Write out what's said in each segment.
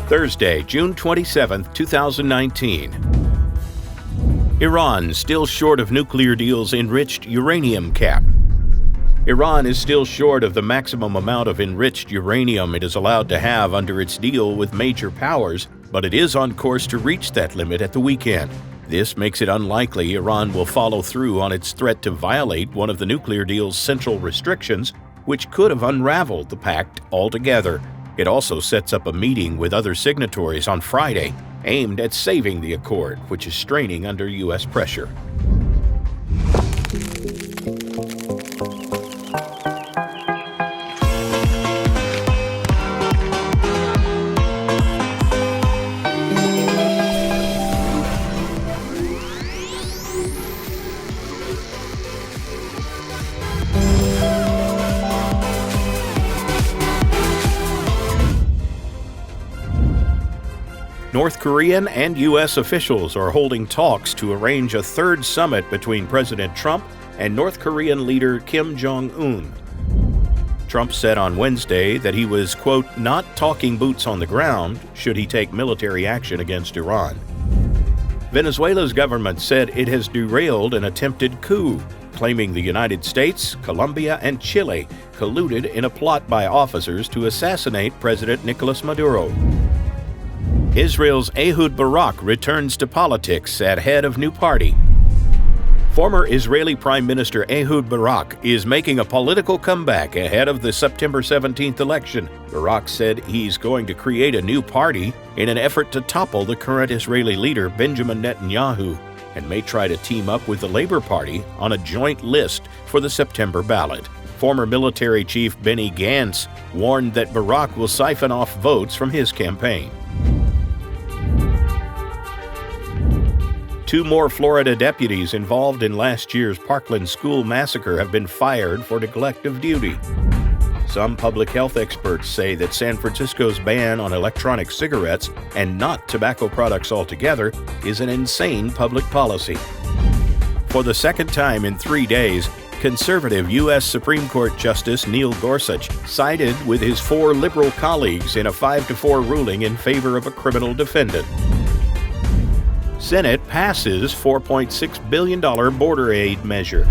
Thursday, June 27, 2019. Iran still short of nuclear deal's enriched uranium cap. Iran is still short of the maximum amount of enriched uranium it is allowed to have under its deal with major powers, but it is on course to reach that limit at the weekend. This makes it unlikely Iran will follow through on its threat to violate one of the nuclear deal's central restrictions, which could have unraveled the pact altogether. It also sets up a meeting with other signatories on Friday, aimed at saving the accord, which is straining under U.S. pressure. North Korean and U.S. officials are holding talks to arrange a third summit between President Trump and North Korean leader Kim Jong-un. Trump said on Wednesday that he was, quote, not talking boots on the ground should he take military action against Iran. Venezuela's government said it has derailed an attempted coup, claiming the United States, Colombia, and Chile colluded in a plot by officers to assassinate President Nicolas Maduro. Israel's Ehud Barak returns to politics at head of new party. Former Israeli Prime Minister Ehud Barak is making a political comeback ahead of the September 17th election. Barak said he's going to create a new party in an effort to topple the current Israeli leader Benjamin Netanyahu, and may try to team up with the Labor Party on a joint list for the September ballot. Former military chief Benny Gantz warned that Barak will siphon off votes from his campaign. 2 more Florida deputies involved in last year's Parkland school massacre have been fired for neglect of duty. Some public health experts say that San Francisco's ban on electronic cigarettes and not tobacco products altogether is an insane public policy. For the second time in 3 days, conservative U.S. Supreme Court Justice Neil Gorsuch sided with his 4 liberal colleagues in a 5-4 ruling in favor of a criminal defendant. Senate passes $4.6 billion border aid measure.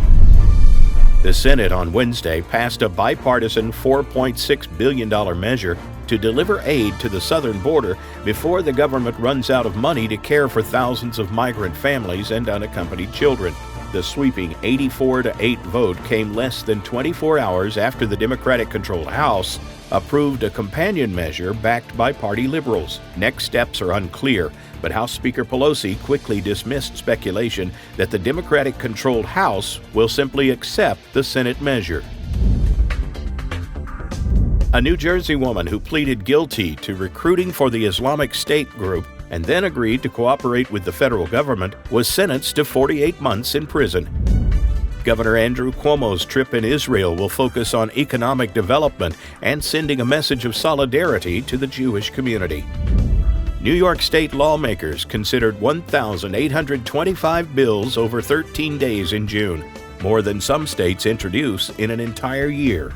The Senate on Wednesday passed a bipartisan $4.6 billion measure to deliver aid to the southern border before the government runs out of money to care for thousands of migrant families and unaccompanied children. The sweeping 84-8 vote came less than 24 hours after the Democratic-controlled House approved a companion measure backed by party liberals. Next steps are unclear, but House Speaker Pelosi quickly dismissed speculation that the Democratic-controlled House will simply accept the Senate measure. A New Jersey woman who pleaded guilty to recruiting for the Islamic State group and then agreed to cooperate with the federal government was sentenced to 48 months in prison. Governor Andrew Cuomo's trip in Israel will focus on economic development and sending a message of solidarity to the Jewish community. New York State lawmakers considered 1,825 bills over 13 days in June, more than some states introduce in an entire year.